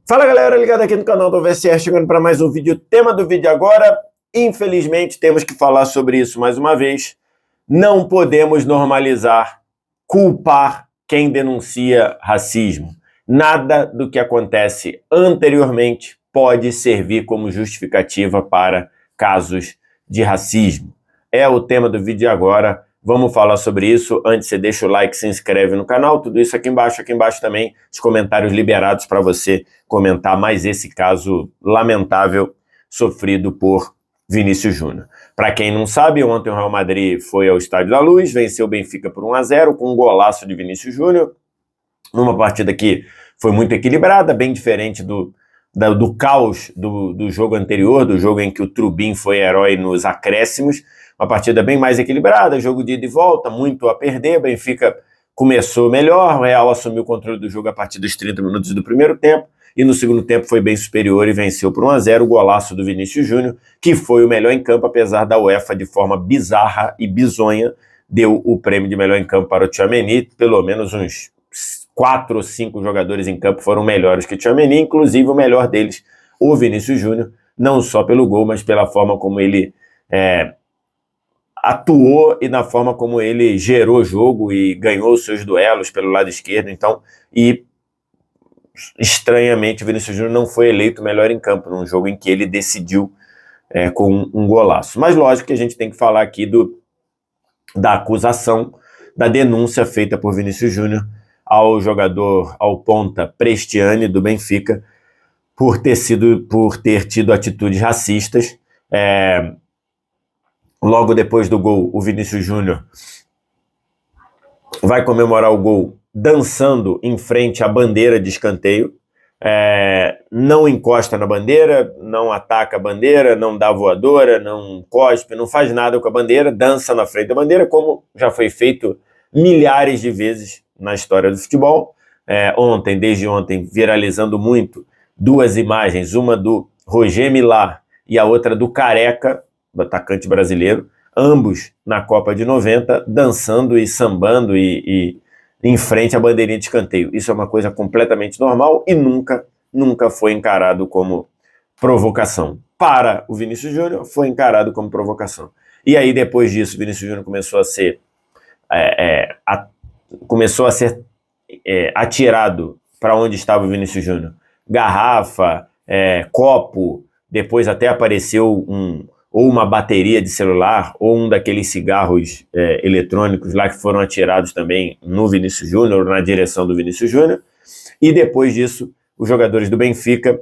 Fala galera, ligado aqui no canal do VSR, chegando para mais um vídeo. O tema do vídeo agora, infelizmente temos que falar sobre isso mais uma vez. Não podemos normalizar, culpar quem denuncia racismo. Nada do que acontece anteriormente pode servir como justificativa para casos de racismo. É o tema do vídeo agora. Vamos falar sobre isso. Antes, você deixa o like, se inscreve no canal, tudo isso aqui embaixo também, os comentários liberados para você comentar mais esse caso lamentável sofrido por Vinícius Júnior. Para quem não sabe, ontem o Real Madrid foi ao Estádio da Luz, venceu o Benfica por 1-0 com um golaço de Vinícius Júnior, numa partida que foi muito equilibrada, bem diferente do caos do jogo anterior, do jogo em que o Trubin foi herói nos acréscimos. Uma partida bem mais equilibrada, jogo de ida e volta, muito a perder. Benfica começou melhor, o Real assumiu o controle do jogo a partir dos 30 minutos do primeiro tempo, e no segundo tempo foi bem superior e venceu por 1-0, o golaço do Vinícius Júnior, que foi o melhor em campo, apesar da UEFA, de forma bizarra e bizonha, deu o prêmio de melhor em campo para o Tchouaméni. Pelo menos uns 4 ou 5 jogadores em campo foram melhores que o Tchouaméni, inclusive o melhor deles, o Vinícius Júnior, não só pelo gol, mas pela forma como ele atuou e na forma como ele gerou jogo e ganhou os seus duelos pelo lado esquerdo. Então, e estranhamente o Vinícius Júnior não foi eleito melhor em campo num jogo em que ele decidiu com um golaço. Mas lógico que a gente tem que falar aqui da acusação, da denúncia feita por Vinícius Júnior ao jogador, ao ponta Prestiani do Benfica, por ter tido atitudes racistas. Logo depois do gol, o Vinícius Júnior vai comemorar o gol dançando em frente à bandeira de escanteio. Não encosta na bandeira, não ataca a bandeira, não dá voadora, não cospe, não faz nada com a bandeira, dança na frente da bandeira, como já foi feito milhares de vezes na história do futebol. Desde ontem, viralizando muito, duas imagens, uma do Roger Milá e a outra do Careca, do atacante brasileiro, ambos na Copa de 90, dançando e sambando e em frente à bandeirinha de escanteio. Isso é uma coisa completamente normal e nunca foi encarado como provocação. Para o Vinícius Júnior, foi encarado como provocação. E aí, depois disso, o Vinícius Júnior começou a ser atirado para onde estava o Vinícius Júnior. Garrafa, copo, depois até apareceu ou uma bateria de celular, ou um daqueles cigarros eletrônicos lá que foram atirados também no Vinícius Júnior, na direção do Vinícius Júnior. E depois disso, os jogadores do Benfica,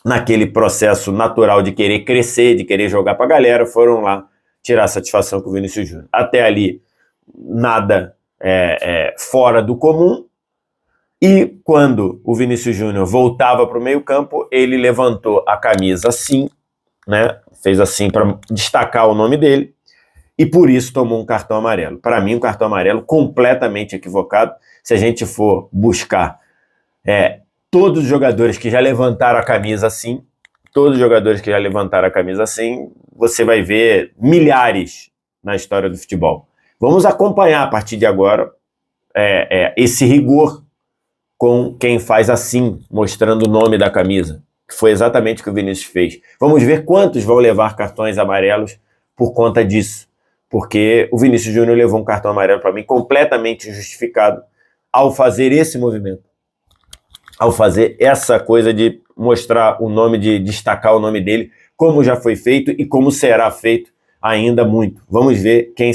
naquele processo natural de querer crescer, de querer jogar para a galera, foram lá tirar satisfação com o Vinícius Júnior. Até ali, nada fora do comum. E quando o Vinícius Júnior voltava para o meio-campo, ele levantou a camisa assim, né? Fez assim para destacar o nome dele, e por isso tomou um cartão amarelo. Para mim, um cartão amarelo completamente equivocado. Se a gente for buscar todos os jogadores que já levantaram a camisa assim, você vai ver milhares na história do futebol. Vamos acompanhar a partir de agora esse rigor com quem faz assim, mostrando o nome da camisa, que foi exatamente o que o Vinícius fez. Vamos ver quantos vão levar cartões amarelos por conta disso, porque o Vinícius Júnior levou um cartão amarelo para mim completamente injustificado ao fazer esse movimento, ao fazer essa coisa de mostrar o nome, de destacar o nome dele, como já foi feito e como será feito ainda muito. Vamos ver quem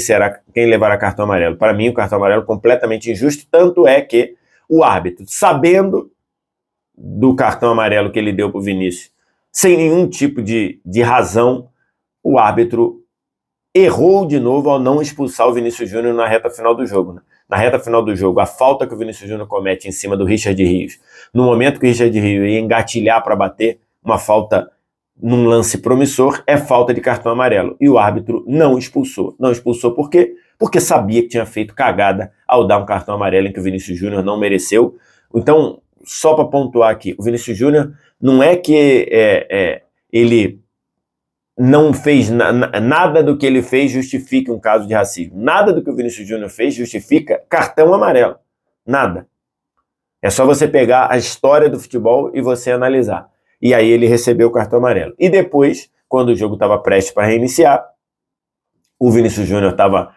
levará cartão amarelo. Para mim, o cartão amarelo completamente injusto, tanto é que o árbitro, sabendo do cartão amarelo que ele deu para o Vinícius, sem nenhum tipo de razão, o árbitro errou de novo ao não expulsar o Vinícius Júnior na reta final do jogo. Né? Na reta final do jogo, a falta que o Vinícius Júnior comete em cima do Richard Rios, no momento que o Richard Rios ia engatilhar para bater, uma falta num lance promissor, é falta de cartão amarelo. E o árbitro não expulsou. Não expulsou por quê? Porque sabia que tinha feito cagada ao dar um cartão amarelo em que o Vinícius Júnior não mereceu. Então, só para pontuar aqui, o Vinícius Júnior não é que ele não fez nada do que ele fez justifique um caso de racismo. Nada do que o Vinícius Júnior fez justifica cartão amarelo. Nada. É só você pegar a história do futebol e você analisar. E aí ele recebeu o cartão amarelo. E depois, quando o jogo estava prestes para reiniciar, o Vinícius Júnior estava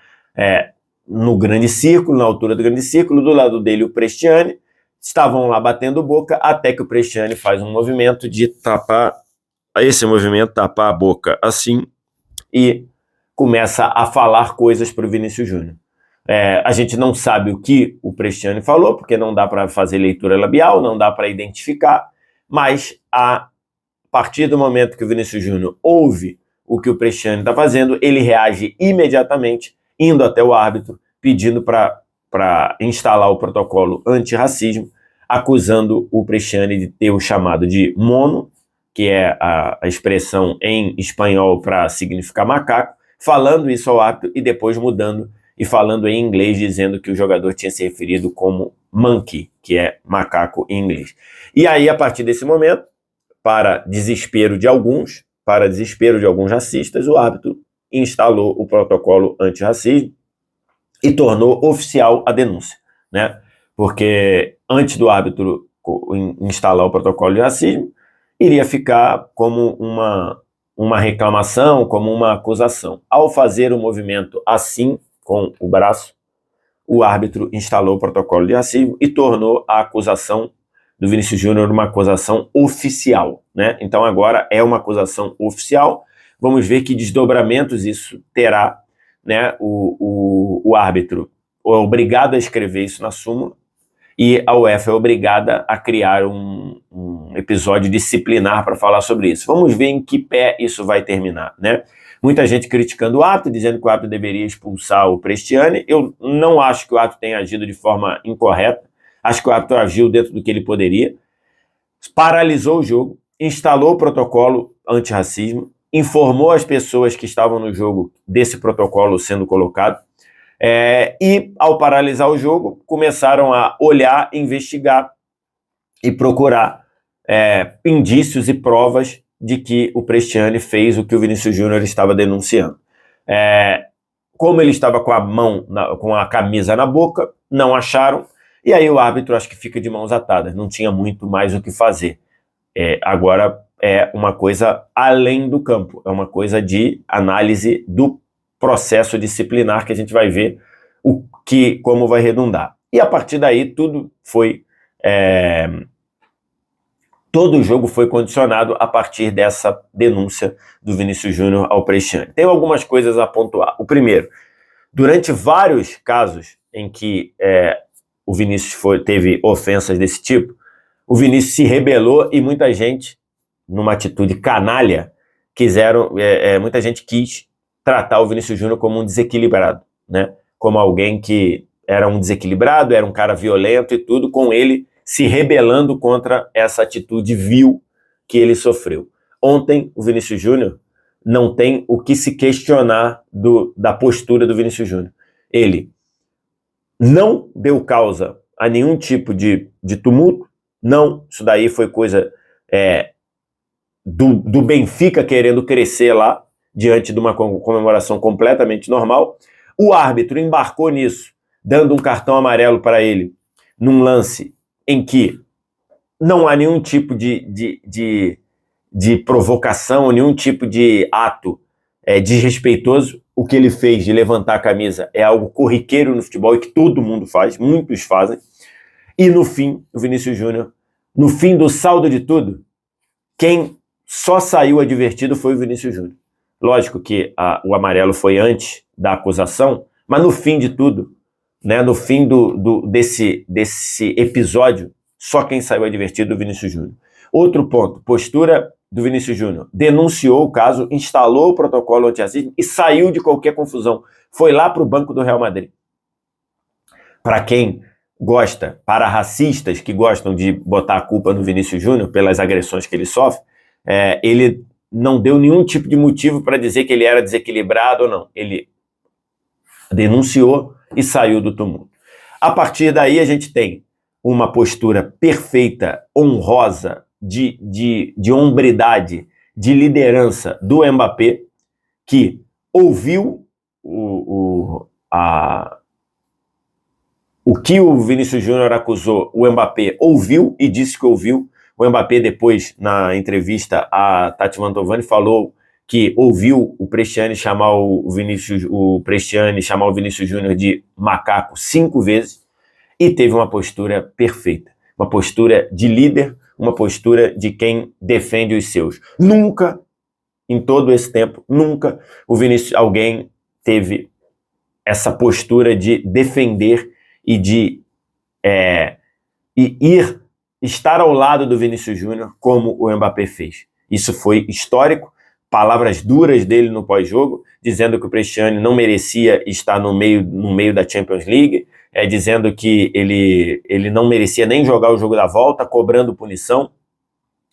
no grande círculo, na altura do grande círculo, do lado dele o Prestiani, estavam lá batendo boca, até que o Prestiani faz um movimento de tapar a boca assim, e começa a falar coisas para o Vinícius Júnior. A gente não sabe o que o Prestiani falou, porque não dá para fazer leitura labial, não dá para identificar, mas a partir do momento que o Vinícius Júnior ouve o que o Prestiani está fazendo, ele reage imediatamente, indo até o árbitro, pedindo para instalar o protocolo antirracismo, acusando o Prestiani de ter o chamado de mono, que é a expressão em espanhol para significar macaco, falando isso ao árbitro e depois mudando e falando em inglês, dizendo que o jogador tinha se referido como monkey, que é macaco em inglês. E aí, a partir desse momento, para desespero de alguns racistas, o árbitro instalou o protocolo antirracismo e tornou oficial a denúncia, né? Porque antes do árbitro instalar o protocolo de racismo, iria ficar como uma reclamação, como uma acusação. Ao fazer o movimento assim, com o braço, o árbitro instalou o protocolo de racismo e tornou a acusação do Vinícius Júnior uma acusação oficial, né? Então agora é uma acusação oficial. Vamos ver que desdobramentos isso terá, né? O árbitro é obrigado a escrever isso na súmula e a UEFA é obrigada a criar um episódio disciplinar para falar sobre isso. Vamos ver em que pé isso vai terminar, né? Muita gente criticando o árbitro, dizendo que o árbitro deveria expulsar o Prestiani. Eu não acho que o árbitro tenha agido de forma incorreta. Acho que o árbitro agiu dentro do que ele poderia. Paralisou o jogo, instalou o protocolo antirracismo, informou as pessoas que estavam no jogo desse protocolo sendo colocado. E, ao paralisar o jogo, começaram a olhar, investigar e procurar indícios e provas de que o Prestiani fez o que o Vinícius Júnior estava denunciando. Como ele estava com a mão, com a camisa na boca, não acharam, e aí o árbitro acho que fica de mãos atadas, não tinha muito mais o que fazer. Agora é uma coisa além do campo, é uma coisa de análise do processo disciplinar que a gente vai ver como vai redundar. E a partir daí tudo foi... todo o jogo foi condicionado a partir dessa denúncia do Vinícius Júnior ao Prestiani. Tem algumas coisas a pontuar. O primeiro, durante vários casos em que o Vinícius teve ofensas desse tipo, o Vinícius se rebelou e muita gente, numa atitude canalha, muita gente quis tratar o Vinícius Júnior como um desequilibrado, né? Como alguém que era um desequilibrado, era um cara violento e tudo, com ele se rebelando contra essa atitude vil que ele sofreu. Ontem, o Vinícius Júnior não tem o que se questionar da postura do Vinícius Júnior. Ele não deu causa a nenhum tipo de tumulto, não, isso daí foi coisa do Benfica querendo crescer lá, diante de uma comemoração completamente normal. O árbitro embarcou nisso, dando um cartão amarelo para ele, num lance em que não há nenhum tipo de provocação, nenhum tipo de ato desrespeitoso. O que ele fez de levantar a camisa é algo corriqueiro no futebol e que todo mundo faz, muitos fazem. E no fim, o Vinícius Júnior, no fim do saldo de tudo, quem só saiu advertido foi o Vinícius Júnior. Lógico que o amarelo foi antes da acusação, mas no fim de tudo, né, no fim desse episódio, só quem saiu advertido é o Vinícius Júnior. Outro ponto, postura do Vinícius Júnior. Denunciou o caso, instalou o protocolo antirracismo e saiu de qualquer confusão. Foi lá para o banco do Real Madrid. Para quem gosta, para racistas que gostam de botar a culpa no Vinícius Júnior pelas agressões que ele sofre, ele não deu nenhum tipo de motivo para dizer que ele era desequilibrado ou não. Ele denunciou e saiu do tumulto. A partir daí a gente tem uma postura perfeita, honrosa, de hombridade, de liderança do Mbappé, que ouviu O que o Vinícius Júnior acusou, o Mbappé ouviu e disse que ouviu. O Mbappé depois, na entrevista a Tati Mantovani, falou que ouviu o Prestiani chamar o Vinícius Júnior de macaco 5 vezes e teve uma postura perfeita, uma postura de líder, uma postura de quem defende os seus. Nunca, em todo esse tempo, nunca alguém teve essa postura de defender e de estar ao lado do Vinícius Júnior como o Mbappé fez. Isso foi histórico, palavras duras dele no pós-jogo, dizendo que o Prestiani não merecia estar no meio da Champions League, dizendo que ele não merecia nem jogar o jogo da volta, cobrando punição.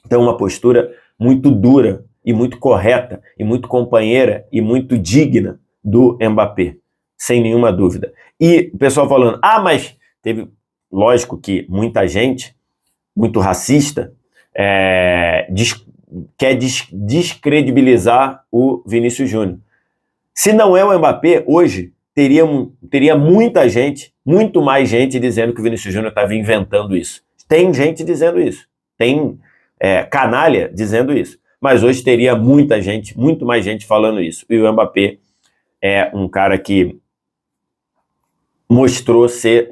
Então, uma postura muito dura e muito correta, e muito companheira, e muito digna do Mbappé, sem nenhuma dúvida. E o pessoal falando, mas teve, lógico que muita gente, muito racista, quer descredibilizar o Vinícius Júnior. Se não é o Mbappé, hoje teria muita gente, muito mais gente dizendo que o Vinícius Júnior estava inventando isso. Tem gente dizendo isso, tem canalha dizendo isso, mas hoje teria muita gente, muito mais gente falando isso. E o Mbappé é um cara que mostrou ser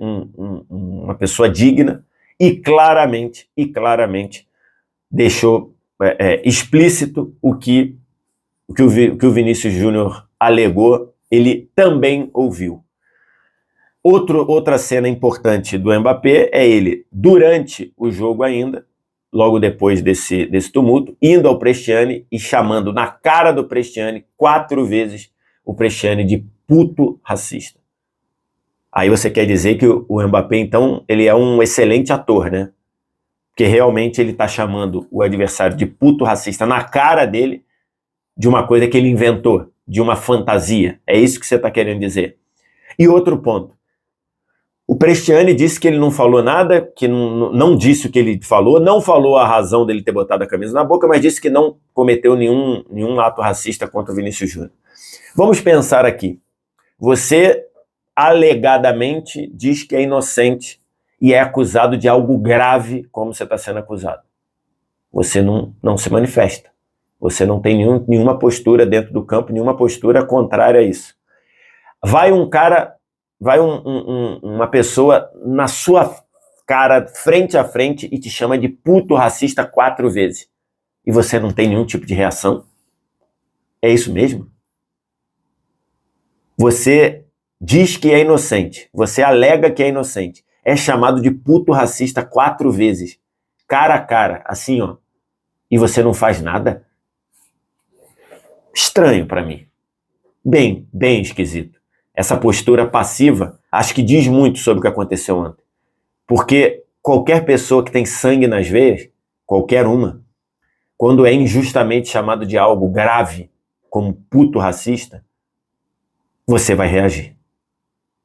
uma pessoa digna e claramente deixou explícito o que o Vinícius Júnior alegou, ele também ouviu. Outra cena importante do Mbappé é ele, durante o jogo ainda, logo depois desse tumulto, indo ao Prestiani e chamando na cara do Prestiani 4 vezes o Prestiani de puto racista. Aí você quer dizer que o Mbappé, então, ele é um excelente ator, né? Porque realmente ele está chamando o adversário de puto racista na cara dele, de uma coisa que ele inventou, de uma fantasia. É isso que você está querendo dizer. E outro ponto. O Prestiani disse que ele não falou nada, que não disse o que ele falou, não falou a razão dele ter botado a camisa na boca, mas disse que não cometeu nenhum ato racista contra o Vinícius Júnior. Vamos pensar aqui. Você alegadamente diz que é inocente e é acusado de algo grave, como você está sendo acusado. Você não se manifesta. Você não tem nenhuma postura dentro do campo, nenhuma postura contrária a isso. Vai uma pessoa na sua cara, frente a frente, e te chama de puto racista 4 vezes. E você não tem nenhum tipo de reação? É isso mesmo? Você diz que é inocente, você alega que é inocente, é chamado de puto racista 4 vezes, cara a cara, assim, ó, e você não faz nada? Estranho para mim. Bem esquisito. Essa postura passiva, acho que diz muito sobre o que aconteceu ontem. Porque qualquer pessoa que tem sangue nas veias, qualquer uma, quando é injustamente chamado de algo grave, como puto racista, você vai reagir.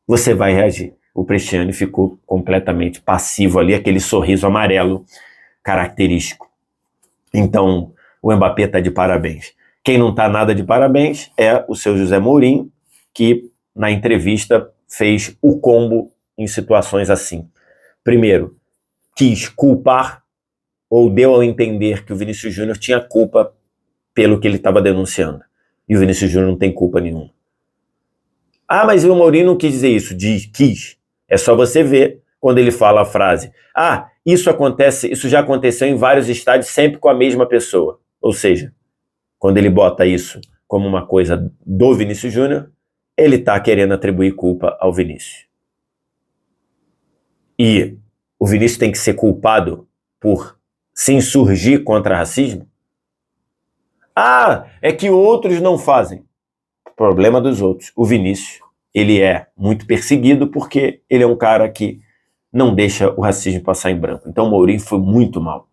Você vai reagir. O Prestiani ficou completamente passivo ali, aquele sorriso amarelo característico. Então, o Mbappé está de parabéns. Quem não está nada de parabéns é o seu José Mourinho, que na entrevista fez o combo em situações assim. Primeiro, quis culpar ou deu a entender que o Vinícius Júnior tinha culpa pelo que ele estava denunciando. E o Vinícius Júnior não tem culpa nenhuma. Mas o Mourinho não quis dizer isso. Quis. É só você ver quando ele fala a frase. Isso já aconteceu em vários estádios, sempre com a mesma pessoa. Ou seja, quando ele bota isso como uma coisa do Vinícius Júnior, ele está querendo atribuir culpa ao Vinícius. E o Vinícius tem que ser culpado por se insurgir contra racismo? É que outros não fazem. Problema dos outros. O Vinícius, ele é muito perseguido porque ele é um cara que não deixa o racismo passar em branco. Então o Mourinho foi muito mal.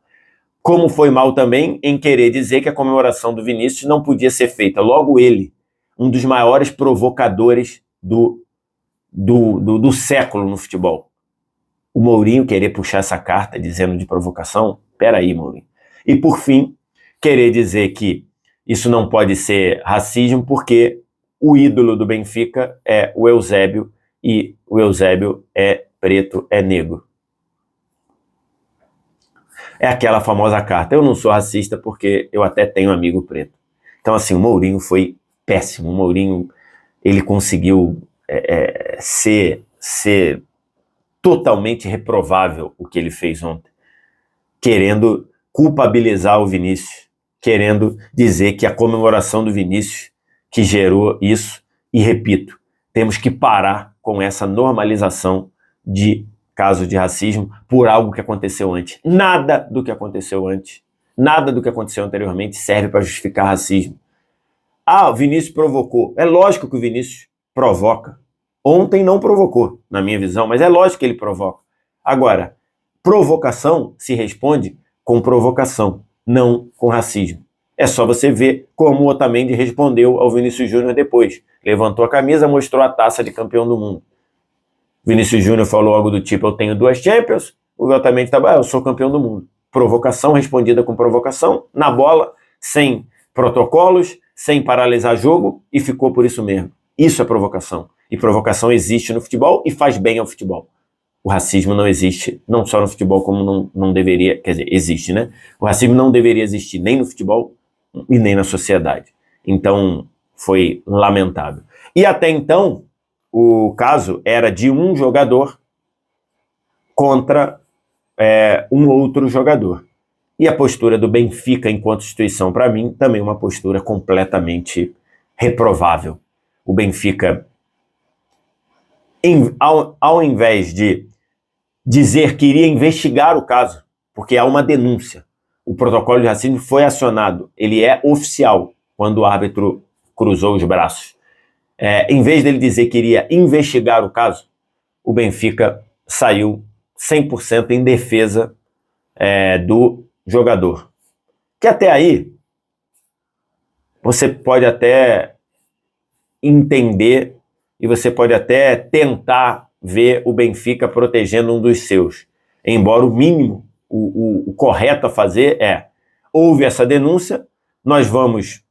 Como foi mal também em querer dizer que a comemoração do Vinícius não podia ser feita. Logo ele, um dos maiores provocadores do século no futebol. O Mourinho querer puxar essa carta dizendo de provocação? Peraí, Mourinho. E por fim, querer dizer que isso não pode ser racismo porque o ídolo do Benfica é o Eusébio e o Eusébio é preto é negro. É aquela famosa carta, eu não sou racista porque eu até tenho amigo preto. Então, assim, o Mourinho foi péssimo. O Mourinho, ele conseguiu ser totalmente reprovável o que ele fez ontem, querendo culpabilizar o Vinícius, querendo dizer que a comemoração do Vinícius que gerou isso, e repito, temos que parar com essa normalização de caso de racismo por algo que aconteceu antes. Nada do que aconteceu antes, nada do que aconteceu anteriormente serve para justificar racismo. Ah, o Vinícius provocou. É lógico que o Vinícius provoca. Ontem não provocou, na minha visão, mas é lógico que ele provoca. Agora, provocação se responde com provocação, não com racismo. É só você ver como o Otamendi respondeu ao Vinícius Júnior depois. Levantou a camisa, mostrou a taça de campeão do mundo. Vinícius Júnior falou algo do tipo, eu tenho 2 Champions, o Otamendi estava, eu sou campeão do mundo. Provocação respondida com provocação, na bola, sem protocolos, sem paralisar jogo, e ficou por isso mesmo. Isso é provocação. E provocação existe no futebol e faz bem ao futebol. O racismo não existe, não só no futebol, como não deveria, quer dizer, existe, né? O racismo não deveria existir nem no futebol e nem na sociedade. Então, foi lamentável. E até então, o caso era de um jogador contra um outro jogador. E a postura do Benfica enquanto instituição, para mim, também é uma postura completamente reprovável. O Benfica, ao invés de dizer que iria investigar o caso, porque há uma denúncia, o protocolo de racismo foi acionado, ele é oficial quando o árbitro cruzou os braços. Em vez dele dizer que iria investigar o caso, o Benfica saiu 100% em defesa do jogador. Que até aí, você pode até entender e você pode até tentar ver o Benfica protegendo um dos seus. Embora o mínimo, o correto a fazer houve essa denúncia, nós vamos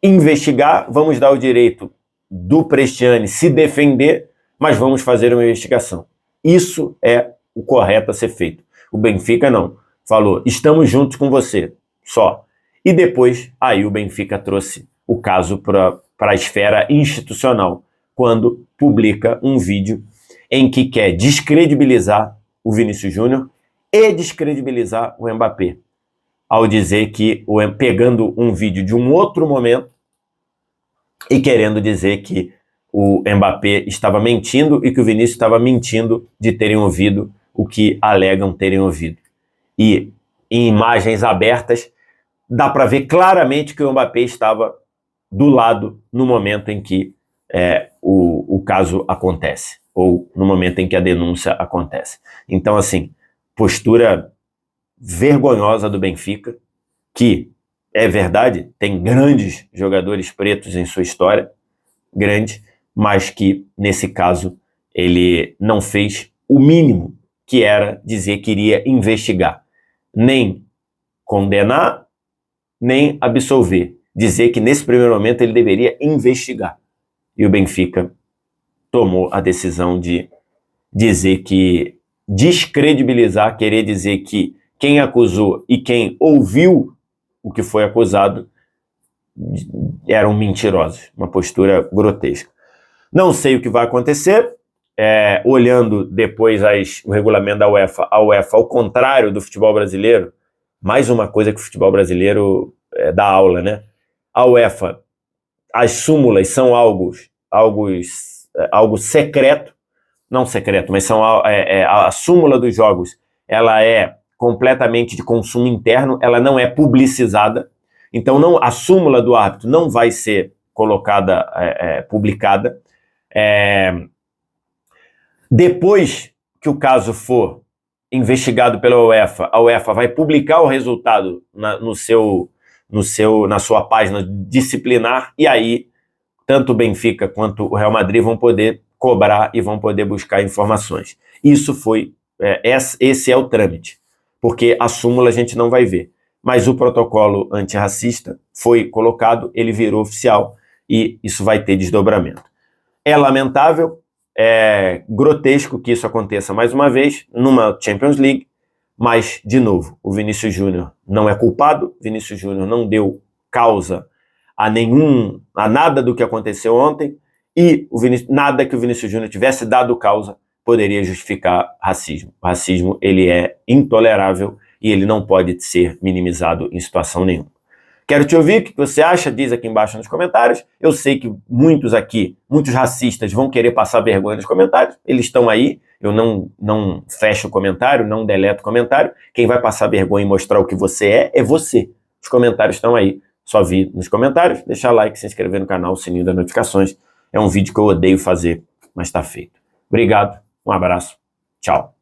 investigar, vamos dar o direito do Prestiani se defender, mas vamos fazer uma investigação. Isso é o correto a ser feito. O Benfica não. Falou, estamos juntos com você, só. E depois, aí o Benfica trouxe o caso para a esfera institucional, quando publica um vídeo em que quer descredibilizar o Vinícius Júnior e descredibilizar o Mbappé, ao dizer que, pegando um vídeo de um outro momento e querendo dizer que o Mbappé estava mentindo e que o Vinícius estava mentindo de terem ouvido o que alegam terem ouvido. E em imagens abertas, dá para ver claramente que o Mbappé estava do lado no momento em que o caso acontece, ou no momento em que a denúncia acontece. Então, assim, postura vergonhosa do Benfica, que, é verdade, tem grandes jogadores pretos em sua história, grande, mas que, nesse caso, ele não fez o mínimo, que era dizer que iria investigar. Nem condenar, nem absolver. Dizer que, nesse primeiro momento, ele deveria investigar. E o Benfica tomou a decisão de dizer que descredibilizar, querer dizer que quem acusou e quem ouviu o que foi acusado eram mentirosos. Uma postura grotesca. Não sei o que vai acontecer. Olhando depois o regulamento da UEFA, a UEFA, ao contrário do futebol brasileiro, mais uma coisa que o futebol brasileiro dá aula, né? A UEFA, as súmulas são algo secreto, não secreto, mas são a súmula dos jogos, ela é completamente de consumo interno, ela não é publicizada, então a súmula do árbitro não vai ser colocada, publicada. Depois que o caso for investigado pela UEFA, a UEFA vai publicar o resultado na sua página disciplinar, e aí tanto o Benfica quanto o Real Madrid vão poder cobrar e vão poder buscar informações. Esse é o trâmite, porque a súmula a gente não vai ver. Mas o protocolo antirracista foi colocado, ele virou oficial, e isso vai ter desdobramento. É lamentável, É grotesco que isso aconteça mais uma vez numa Champions League, mas, de novo, o Vinícius Júnior não é culpado, Vinícius Júnior não deu causa a nada do que aconteceu ontem, e nada que o Vinícius Júnior tivesse dado causa poderia justificar racismo. O racismo, ele é intolerável e ele não pode ser minimizado em situação nenhuma. Quero te ouvir, o que você acha? Diz aqui embaixo nos comentários. Eu sei que muitos racistas vão querer passar vergonha nos comentários, eles estão aí, eu não fecho o comentário, não deleto o comentário, quem vai passar vergonha e mostrar o que você é você. Os comentários estão aí, só vi nos comentários, deixar like, se inscrever no canal, o sininho das notificações. É um vídeo que eu odeio fazer, mas está feito. Obrigado, um abraço, tchau.